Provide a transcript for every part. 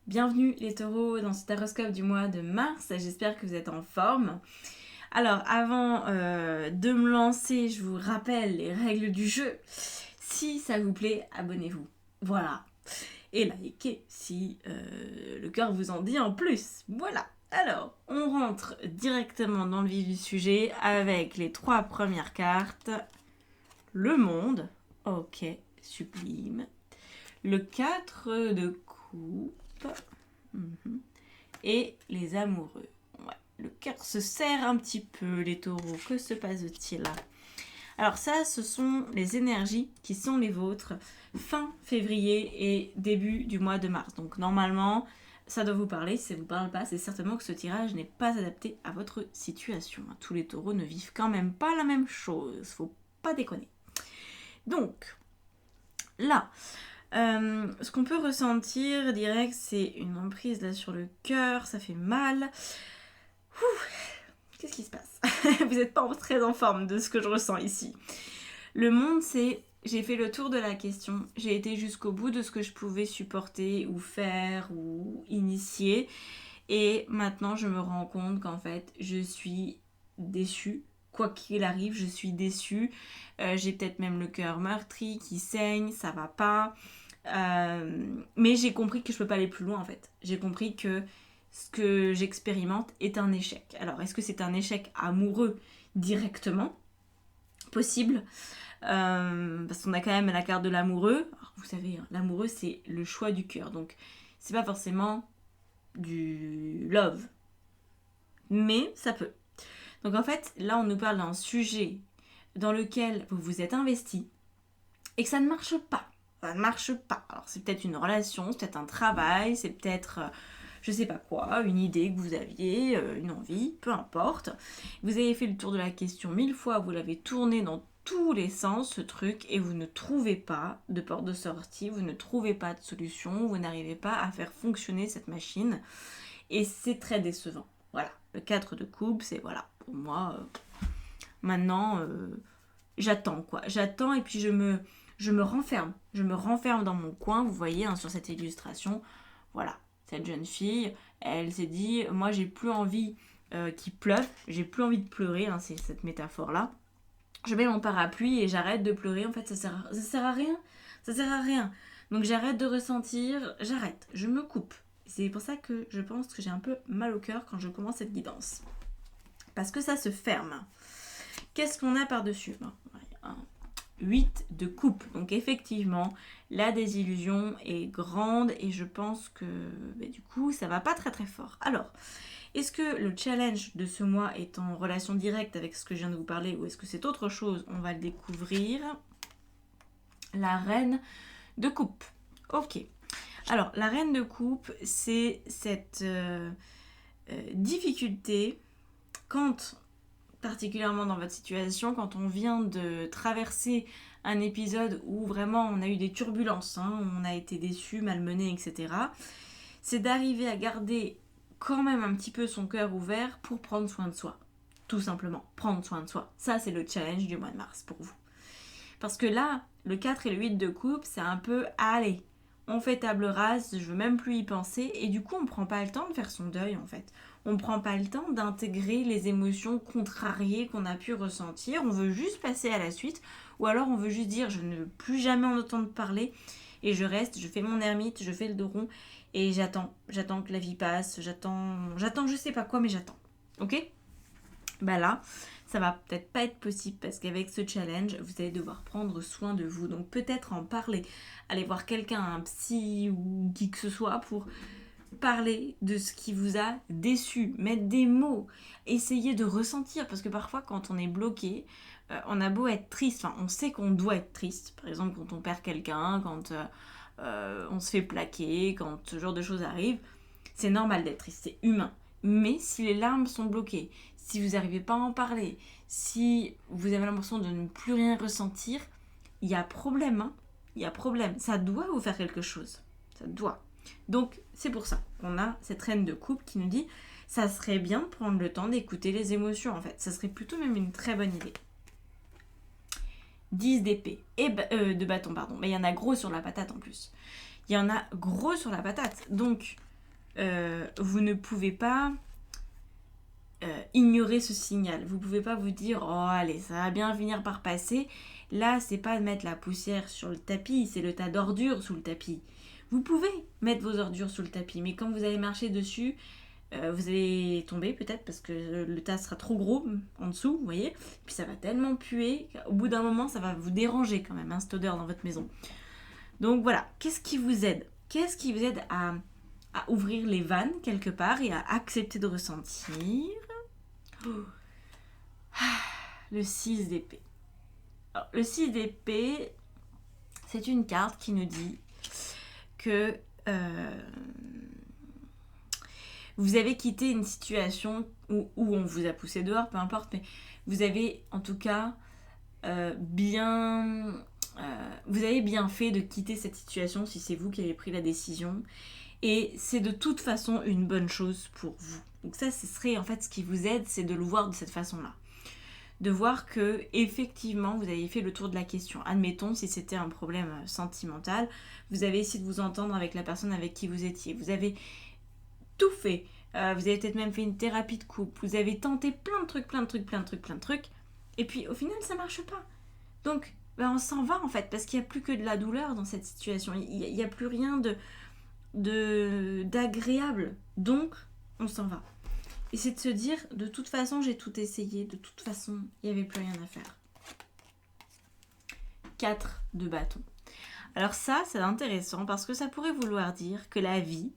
Bienvenue les taureaux dans cet horoscope du mois de mars, j'espère que vous êtes en forme. Alors avant de me lancer, je vous rappelle les règles du jeu. Si ça vous plaît, abonnez-vous. Voilà. Et likez si le cœur vous en dit en plus. Voilà. Alors, on rentre directement dans le vif du sujet avec les 3 premières cartes. Le monde. Ok, sublime. Le 4 de coupe. Et les amoureux. Ouais. Le cœur se serre un petit peu, les taureaux. Que se passe-t-il là? Alors ça, ce sont les énergies qui sont les vôtres fin février et début du mois de mars. Donc normalement, ça doit vous parler. Si ça ne vous parle pas, c'est certainement que ce tirage n'est pas adapté à votre situation. Tous les taureaux ne vivent quand même pas la même chose. Faut pas déconner. Donc, là, ce qu'on peut ressentir direct, c'est une emprise là sur le cœur, ça fait mal. Qu'est-ce qui se passe? Vous n'êtes pas très en forme de ce que je ressens ici. Le monde, c'est... J'ai fait le tour de la question, j'ai été jusqu'au bout de ce que je pouvais supporter ou faire ou initier. Et maintenant, je me rends compte qu'en fait, je suis déçue. Quoi qu'il arrive, je suis déçue. J'ai peut-être même le cœur meurtri qui saigne, ça va pas. Mais j'ai compris que je peux pas aller plus loin en fait. J'ai compris que ce que j'expérimente est un échec. Alors, est-ce que c'est un échec amoureux directement? Possible. Parce qu'on a quand même la carte de l'amoureux. Alors, vous savez, l'amoureux, c'est le choix du cœur. Donc, c'est pas forcément du love. Mais ça peut. Donc, en fait, là, on nous parle d'un sujet dans lequel vous vous êtes investi et que ça ne marche pas. Ça ne marche pas. Alors, c'est peut-être une relation, c'est peut-être un travail, c'est peut-être... je sais pas quoi, une idée que vous aviez, une envie, peu importe. Vous avez fait le tour de la question 1000 fois, vous l'avez tourné dans tous les sens ce truc et vous ne trouvez pas de porte de sortie, vous ne trouvez pas de solution, vous n'arrivez pas à faire fonctionner cette machine et c'est très décevant. Voilà, le 4 de coupe, c'est voilà, pour moi, maintenant, j'attends quoi. J'attends et puis je me renferme dans mon coin, vous voyez sur cette illustration, voilà. Cette jeune fille, elle s'est dit, moi j'ai plus envie qu'il pleuve, j'ai plus envie de pleurer, c'est cette métaphore-là. Je mets mon parapluie et j'arrête de pleurer, en fait ça sert à rien, ça sert à rien. Donc j'arrête de ressentir, j'arrête, je me coupe. C'est pour ça que je pense que j'ai un peu mal au cœur quand je commence cette guidance. Parce que ça se ferme. Qu'est-ce qu'on a par-dessus? 8 de coupe. Donc effectivement, la désillusion est grande et je pense que du coup, ça va pas très très fort. Alors, est-ce que le challenge de ce mois est en relation directe avec ce que je viens de vous parler ou est-ce que c'est autre chose? On va le découvrir. La reine de coupe. Ok. Alors, la reine de coupe, c'est cette difficulté quand particulièrement dans votre situation, quand on vient de traverser un épisode où vraiment on a eu des turbulences, on a été déçu, malmené, etc. C'est d'arriver à garder quand même un petit peu son cœur ouvert pour prendre soin de soi. Tout simplement, prendre soin de soi. Ça, c'est le challenge du mois de mars pour vous. Parce que là, le 4 et le 8 de coupe, c'est un peu, allez, on fait table rase, je veux même plus y penser, et du coup, on prend pas le temps de faire son deuil, en fait. On prend pas le temps d'intégrer les émotions contrariées qu'on a pu ressentir, on veut juste passer à la suite, ou alors on veut juste dire, je ne veux plus jamais en entendre parler, et je reste, je fais mon ermite, je fais le dos rond, et j'attends que la vie passe, j'attends, je sais pas quoi, mais j'attends. Ok? Bah là, ça va peut-être pas être possible parce qu'avec ce challenge, vous allez devoir prendre soin de vous. Donc peut-être en parler, aller voir quelqu'un, un psy ou qui que ce soit pour parler de ce qui vous a déçu, mettre des mots, essayer de ressentir parce que parfois quand on est bloqué, on a beau être triste, on sait qu'on doit être triste. Par exemple quand on perd quelqu'un, quand on se fait plaquer, quand ce genre de choses arrive, c'est normal d'être triste, c'est humain. Mais si les larmes sont bloquées, si vous n'arrivez pas à en parler, si vous avez l'impression de ne plus rien ressentir, il y a problème. Il y a problème. Ça doit vous faire quelque chose. Ça doit. Donc, c'est pour ça qu'on a cette reine de coupe qui nous dit ça serait bien de prendre le temps d'écouter les émotions, en fait. Ça serait plutôt même une très bonne idée. 10 d'épée. Et de bâton, pardon. Mais il y en a gros sur la patate en plus. Il y en a gros sur la patate. Donc, vous ne pouvez pas ignorer ce signal. Vous pouvez pas vous dire oh allez ça va bien finir par passer. Là c'est pas de mettre la poussière sur le tapis, c'est le tas d'ordures sous le tapis. Vous pouvez mettre vos ordures sous le tapis, mais quand vous allez marcher dessus, vous allez tomber peut-être parce que le tas sera trop gros en dessous, vous voyez. Puis ça va tellement puer qu'au bout d'un moment ça va vous déranger quand même, hein, cette odeur dans votre maison. Donc voilà, qu'est-ce qui vous aide? Qu'est-ce qui vous aide à ouvrir les vannes quelque part et à accepter de ressentir? Le 6 d'épée. Alors, le 6 d'épée, c'est une carte qui nous dit que vous avez quitté une situation où on vous a poussé dehors, peu importe, mais vous avez en tout cas vous avez bien fait de quitter cette situation si c'est vous qui avez pris la décision. Et c'est de toute façon une bonne chose pour vous. Donc ça, ce serait en fait ce qui vous aide, c'est de le voir de cette façon-là. De voir que effectivement, vous avez fait le tour de la question. Admettons, si c'était un problème sentimental, vous avez essayé de vous entendre avec la personne avec qui vous étiez. Vous avez tout fait. Vous avez peut-être même fait une thérapie de couple. Vous avez tenté plein de trucs. Et puis au final, ça marche pas. Donc, on s'en va en fait, parce qu'il n'y a plus que de la douleur dans cette situation. Il n'y a plus rien d'agréable. Donc, on s'en va. Et c'est de se dire, de toute façon, j'ai tout essayé. De toute façon, il n'y avait plus rien à faire. 4 de bâton. Alors ça, c'est intéressant parce que ça pourrait vouloir dire que la vie,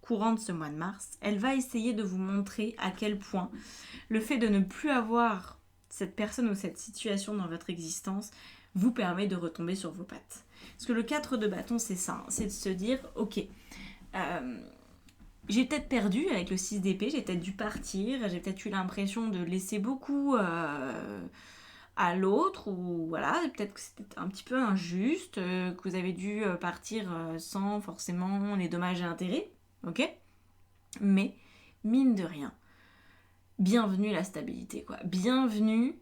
courant de ce mois de mars, elle va essayer de vous montrer à quel point le fait de ne plus avoir cette personne ou cette situation dans votre existence vous permet de retomber sur vos pattes. Parce que le 4 de bâton, c'est ça, hein, c'est de se dire, ok, j'ai peut-être perdu avec le 6 d'épée, j'ai peut-être dû partir, j'ai peut-être eu l'impression de laisser beaucoup à l'autre, ou voilà, peut-être que c'était un petit peu injuste, que vous avez dû partir sans forcément les dommages et intérêts, ok? Mais, mine de rien, bienvenue la stabilité, quoi. Bienvenue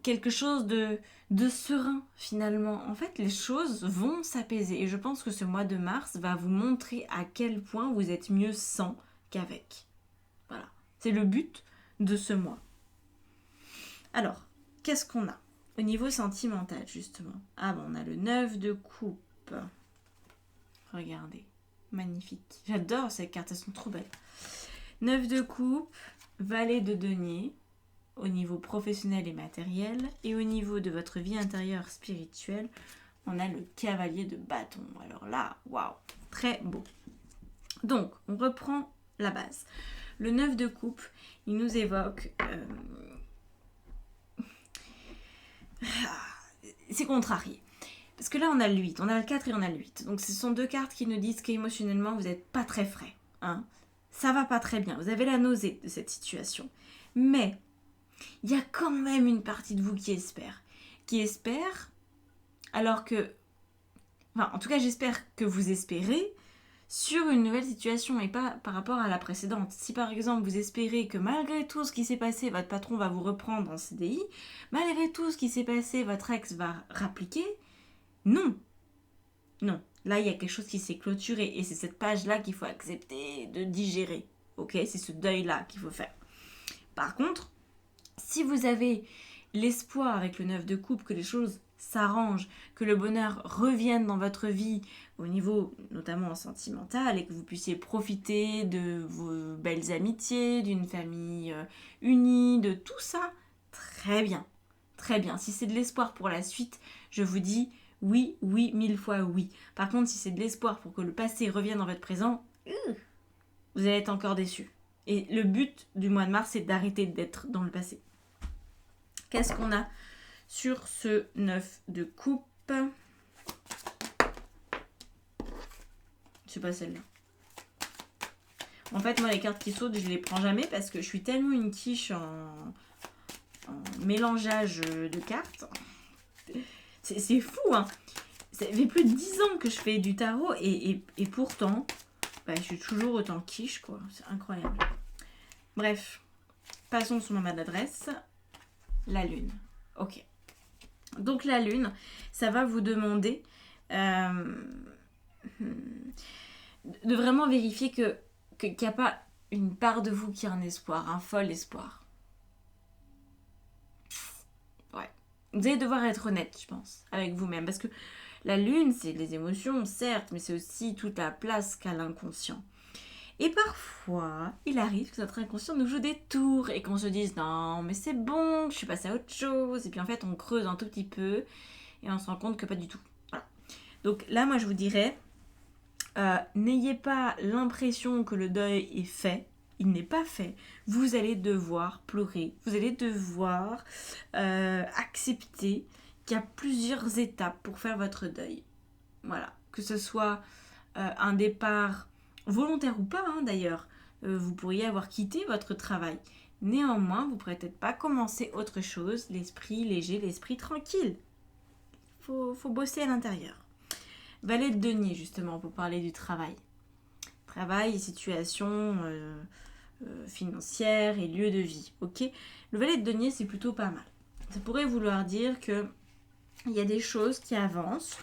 quelque chose de serein, finalement. En fait, les choses vont s'apaiser. Et je pense que ce mois de mars va vous montrer à quel point vous êtes mieux sans qu'avec. Voilà. C'est le but de ce mois. Alors, qu'est-ce qu'on a au niveau sentimental, justement? Ah bon, on a le 9 de coupe. Regardez. Magnifique. J'adore ces cartes, elles sont trop belles. 9 de coupe, valet de denier, au niveau professionnel et matériel, et au niveau de votre vie intérieure spirituelle, on a le cavalier de bâton. Alors là, waouh, très beau. Donc, on reprend la base. Le 9 de coupe, il nous évoque... c'est contrarié. Parce que là, on a le 8, on a le 4 et on a le 8. Donc, ce sont deux cartes qui nous disent qu'émotionnellement, vous n'êtes pas très frais. Hein. Ça va pas très bien. Vous avez la nausée de cette situation. Mais, il y a quand même une partie de vous qui espère. Qui espère, alors que... Enfin, en tout cas, j'espère que vous espérez sur une nouvelle situation et pas par rapport à la précédente. Si par exemple vous espérez que malgré tout ce qui s'est passé, votre patron va vous reprendre en CDI, malgré tout ce qui s'est passé, votre ex va rappliquer, non. Non. Là, il y a quelque chose qui s'est clôturé et c'est cette page-là qu'il faut accepter de digérer. Ok, c'est ce deuil-là qu'il faut faire. Par contre, si vous avez l'espoir avec le 9 de coupe que les choses s'arrangent, que le bonheur revienne dans votre vie au niveau notamment sentimental et que vous puissiez profiter de vos belles amitiés, d'une famille unie, de tout ça, très bien. Très bien. Si c'est de l'espoir pour la suite, je vous dis oui, 1000 fois oui. Par contre, si c'est de l'espoir pour que le passé revienne dans votre présent, vous allez être encore déçus. Et le but du mois de mars, c'est d'arrêter d'être dans le passé. Qu'est-ce qu'on a sur ce 9 de coupe? C'est pas celle-là. En fait, moi, les cartes qui sautent, je les prends jamais parce que je suis tellement une quiche en mélangeage de cartes. C'est fou, hein. Ça fait plus de 10 ans que je fais du tarot et pourtant, je suis toujours autant quiche, quoi. C'est incroyable. Bref, passons sur ma maladresse. La lune. Ok. Donc la lune, ça va vous demander de vraiment vérifier qu'il n'y a pas une part de vous qui a un espoir, un fol espoir. Ouais. Vous allez devoir être honnête, je pense, avec vous-même. Parce que la lune, c'est les émotions, certes, mais c'est aussi toute la place qu'a l'inconscient. Et parfois, il arrive que notre inconscient nous joue des tours et qu'on se dise non, mais c'est bon, je suis passée à autre chose. Et puis en fait, on creuse un tout petit peu et on se rend compte que pas du tout. Voilà. Donc là, moi, je vous dirais, n'ayez pas l'impression que le deuil est fait. Il n'est pas fait. Vous allez devoir pleurer. Vous allez devoir accepter qu'il y a plusieurs étapes pour faire votre deuil. Voilà. Que ce soit un départ volontaire ou pas, hein, d'ailleurs. Vous pourriez avoir quitté votre travail. Néanmoins, vous ne pourrez peut-être pas commencer autre chose. L'esprit léger, l'esprit tranquille. Faut bosser à l'intérieur. Valet de denier, justement, pour parler du travail. Travail, situation financière et lieu de vie. Ok. Le valet de denier, c'est plutôt pas mal. Ça pourrait vouloir dire que il y a des choses qui avancent,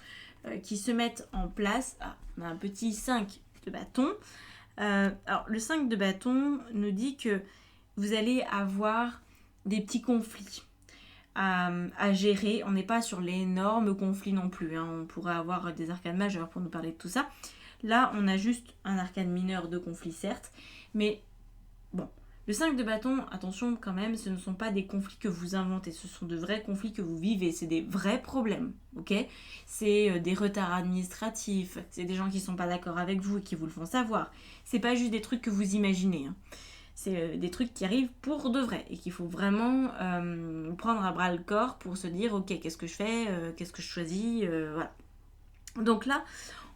qui se mettent en place. Ah, on a un petit 5 de bâton. Alors, le 5 de bâton nous dit que vous allez avoir des petits conflits à gérer. On n'est pas sur l'énorme conflit non plus. Hein. On pourrait avoir des arcanes majeures pour nous parler de tout ça. Là, on a juste un arcane mineur de conflit, certes. Mais bon, le 5 de bâton, attention quand même, ce ne sont pas des conflits que vous inventez. Ce sont de vrais conflits que vous vivez. C'est des vrais problèmes, ok ? C'est des retards administratifs. C'est des gens qui ne sont pas d'accord avec vous et qui vous le font savoir. C'est pas juste des trucs que vous imaginez. Hein. C'est des trucs qui arrivent pour de vrai et qu'il faut vraiment prendre à bras le corps pour se dire ok, qu'est-ce que je fais, qu'est-ce que je choisis, voilà. Donc là,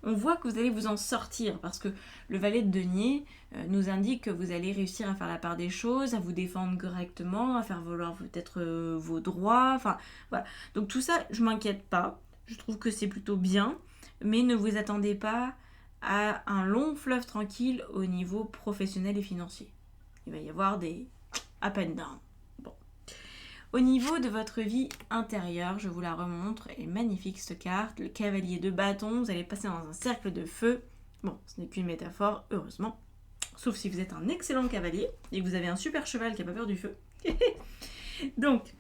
on voit que vous allez vous en sortir parce que le valet de denier nous indique que vous allez réussir à faire la part des choses, à vous défendre correctement, à faire valoir peut-être vos droits, enfin voilà. Donc tout ça, je m'inquiète pas, je trouve que c'est plutôt bien, mais ne vous attendez pas à un long fleuve tranquille au niveau professionnel et financier. Il va y avoir des up and down. Bon. Au niveau de votre vie intérieure, je vous la remontre, elle est magnifique cette carte. Le cavalier de bâton, vous allez passer dans un cercle de feu. Bon, ce n'est qu'une métaphore, heureusement. Sauf si vous êtes un excellent cavalier et que vous avez un super cheval qui n'a pas peur du feu. Donc,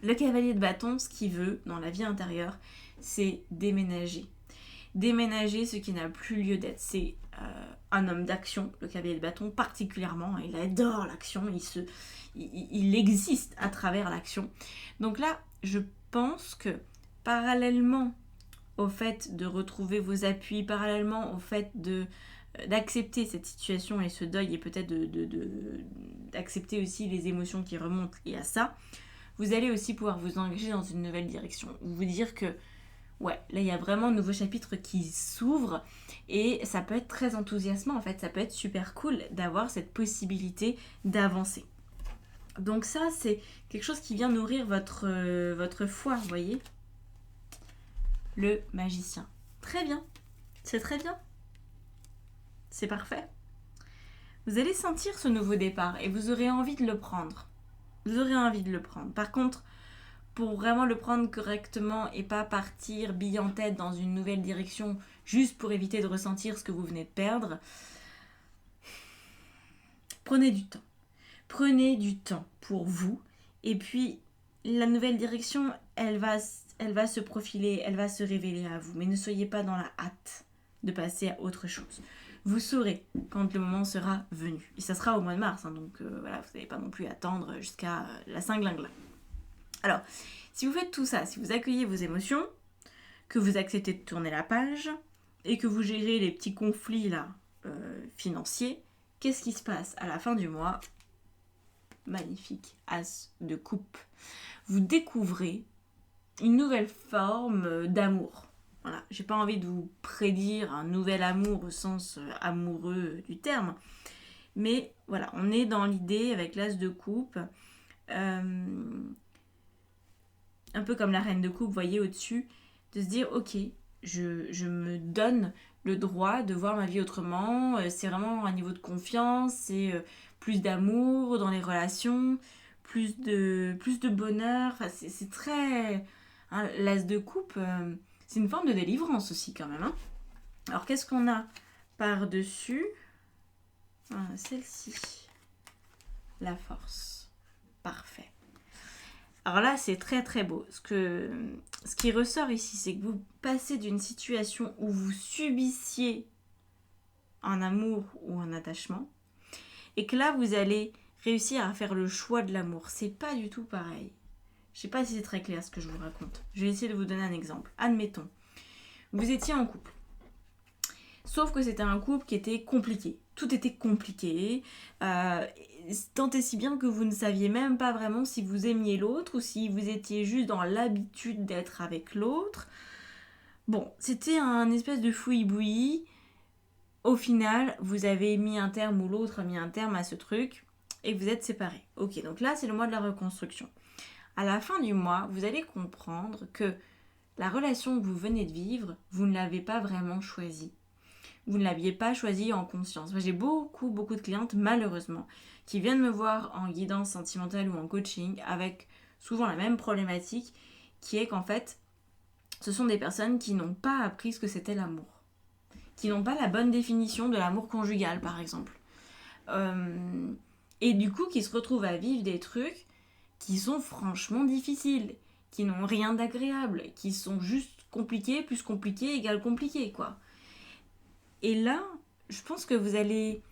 le cavalier de bâton, ce qu'il veut dans la vie intérieure, c'est déménager. Déménager ce qui n'a plus lieu d'être. C'est un homme d'action, le cavalier de bâton particulièrement. Il adore l'action, il existe à travers l'action. Donc là, je pense que parallèlement au fait de retrouver vos appuis, parallèlement au fait d'accepter cette situation et ce deuil et peut-être d'accepter aussi les émotions qui remontent liées à ça, vous allez aussi pouvoir vous engager dans une nouvelle direction. Vous dire que ouais, là il y a vraiment un nouveau chapitre qui s'ouvre et ça peut être très enthousiasmant en fait, ça peut être super cool d'avoir cette possibilité d'avancer. Donc ça c'est quelque chose qui vient nourrir votre foi, vous voyez. Le magicien. Très bien, c'est très bien. C'est parfait. Vous allez sentir ce nouveau départ et vous aurez envie de le prendre. Vous aurez envie de le prendre. Par contre, pour vraiment le prendre correctement et pas partir bille en tête dans une nouvelle direction juste pour éviter de ressentir ce que vous venez de perdre, prenez du temps. Prenez du temps pour vous et puis la nouvelle direction, elle va se profiler, elle va se révéler à vous. Mais ne soyez pas dans la hâte de passer à autre chose. Vous saurez quand le moment sera venu. Et ça sera au mois de mars, hein, donc voilà, vous n'allez pas non plus attendre jusqu'à la Saint-Glingla. Alors, si vous faites tout ça, si vous accueillez vos émotions, que vous acceptez de tourner la page et que vous gérez les petits conflits là financiers, qu'est-ce qui se passe à la fin du mois ? Magnifique as de coupe. Vous découvrez une nouvelle forme d'amour. Voilà, j'ai pas envie de vous prédire un nouvel amour au sens amoureux du terme, mais voilà, on est dans l'idée avec l'as de coupe. Un peu comme la reine de coupe, vous voyez au-dessus, de se dire ok, je me donne le droit de voir ma vie autrement, c'est vraiment un niveau de confiance, c'est plus d'amour dans les relations, plus de bonheur, enfin c'est très... Hein, l'as de coupe, c'est une forme de délivrance aussi quand même. Hein. Alors qu'est-ce qu'on a par-dessus celle-ci. La force. Parfait. Alors là, c'est très très beau. Ce qui ressort ici, c'est que vous passez d'une situation où vous subissiez un amour ou un attachement, et que là, vous allez réussir à faire le choix de l'amour. C'est pas du tout pareil. Je sais pas si c'est très clair ce que je vous raconte. Je vais essayer de vous donner un exemple. Admettons, vous étiez en couple. Sauf que c'était un couple qui était compliqué. Tout était compliqué. Tant et si bien que vous ne saviez même pas vraiment si vous aimiez l'autre ou si vous étiez juste dans l'habitude d'être avec l'autre. Bon, c'était un espèce de fouillis-bouillis. Au final, vous avez mis un terme ou l'autre a mis un terme à ce truc et vous êtes séparés. Ok, donc là, c'est le mois de la reconstruction. À la fin du mois, vous allez comprendre que la relation que vous venez de vivre, vous ne l'avez pas vraiment choisie. Vous ne l'aviez pas choisi en conscience. Moi, j'ai beaucoup de clientes, malheureusement, qui viennent me voir en guidance sentimentale ou en coaching avec souvent la même problématique, qui est qu'en fait, ce sont des personnes qui n'ont pas appris ce que c'était l'amour. Qui n'ont pas la bonne définition de l'amour conjugal, par exemple. Et du coup, qui se retrouvent à vivre des trucs qui sont franchement difficiles, qui n'ont rien d'agréable, qui sont juste compliqués, plus compliqués, égale compliqués, quoi. Et là, je pense que vous allez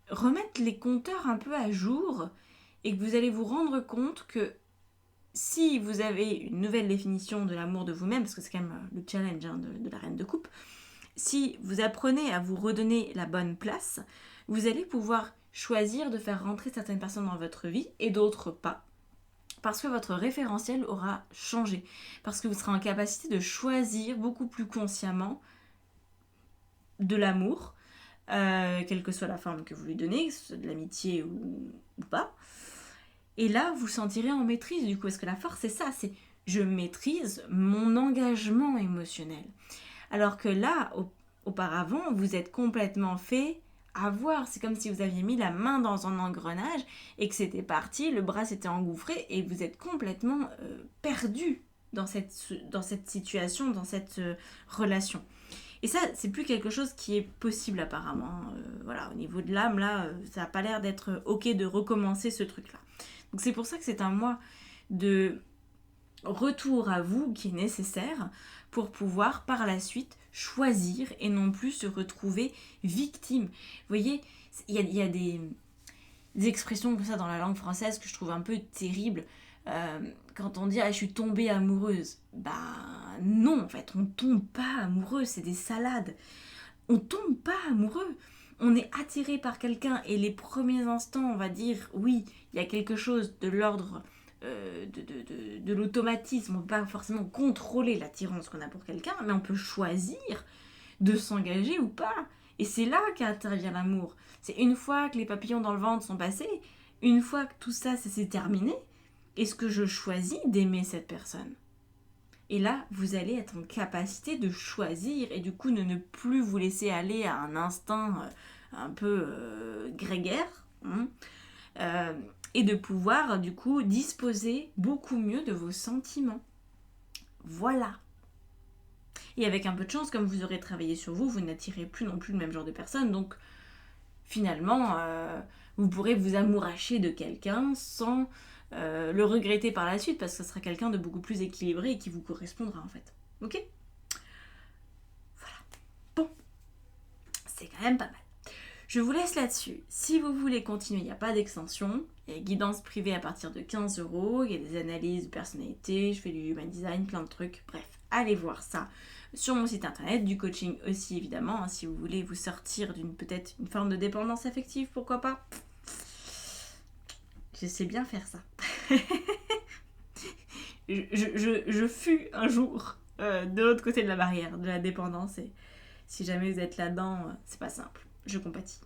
remettre les compteurs un peu à jour et que vous allez vous rendre compte que si vous avez une nouvelle définition de l'amour de vous-même, parce que c'est quand même le challenge de la reine de coupe, si vous apprenez à vous redonner la bonne place, vous allez pouvoir choisir de faire rentrer certaines personnes dans votre vie et d'autres pas. Parce que votre référentiel aura changé. Parce que vous serez en capacité de choisir beaucoup plus consciemment de l'amour, quelle que soit la forme que vous lui donnez, que ce soit de l'amitié ou pas. Et là, vous sentirez en maîtrise du coup. Parce que la force, c'est ça, c'est je maîtrise mon engagement émotionnel. Alors que là, auparavant, vous êtes complètement fait avoir. C'est comme si vous aviez mis la main dans un engrenage et que c'était parti, le bras s'était engouffré et vous êtes complètement perdu dans cette situation, dans cette relation. Et ça, c'est plus quelque chose qui est possible apparemment. Voilà, au niveau de l'âme, là, ça n'a pas l'air d'être ok de recommencer ce truc-là. Donc c'est pour ça que c'est un mois de retour à vous qui est nécessaire pour pouvoir par la suite choisir et non plus se retrouver victime. Vous voyez, il y a des expressions comme ça dans la langue française que je trouve un peu terribles. Quand on dit « je suis tombée amoureuse », bah non, en fait, on tombe pas amoureux, c'est des salades. On tombe pas amoureux. On est attiré par quelqu'un et les premiers instants, on va dire, oui, il y a quelque chose de l'ordre de l'automatisme. On ne peut pas forcément contrôler l'attirance qu'on a pour quelqu'un, mais on peut choisir de s'engager ou pas. Et c'est là qu'intervient l'amour. C'est une fois que les papillons dans le ventre sont passés, une fois que tout ça s'est terminé, est-ce que je choisis d'aimer cette personne ? Et là, vous allez être en capacité de choisir et du coup de ne plus vous laisser aller à un instinct un peu grégaire. Et de pouvoir du coup disposer beaucoup mieux de vos sentiments. Voilà. Et avec un peu de chance, comme vous aurez travaillé sur vous, vous n'attirez plus non plus le même genre de personne. Donc finalement, vous pourrez vous amouracher de quelqu'un sans le regretter par la suite parce que ce sera quelqu'un de beaucoup plus équilibré et qui vous correspondra en fait. Ok ? Voilà. Bon. C'est quand même pas mal. Je vous laisse là-dessus. Si vous voulez continuer, il n'y a pas d'extension. Il y a guidance privée à partir de 15 €. Il y a des analyses de personnalité. Je fais du human design, plein de trucs. Bref, allez voir ça sur mon site internet. Du coaching aussi, évidemment. Si vous voulez vous sortir peut-être une forme de dépendance affective, pourquoi pas. Je sais bien faire ça. je fus un jour de l'autre côté de la barrière, de la dépendance. Et si jamais vous êtes là-dedans, c'est pas simple. Je compatis.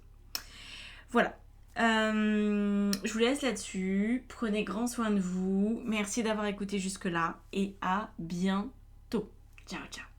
Voilà. Je vous laisse là-dessus. Prenez grand soin de vous. Merci d'avoir écouté jusque-là. Et à bientôt. Ciao, ciao.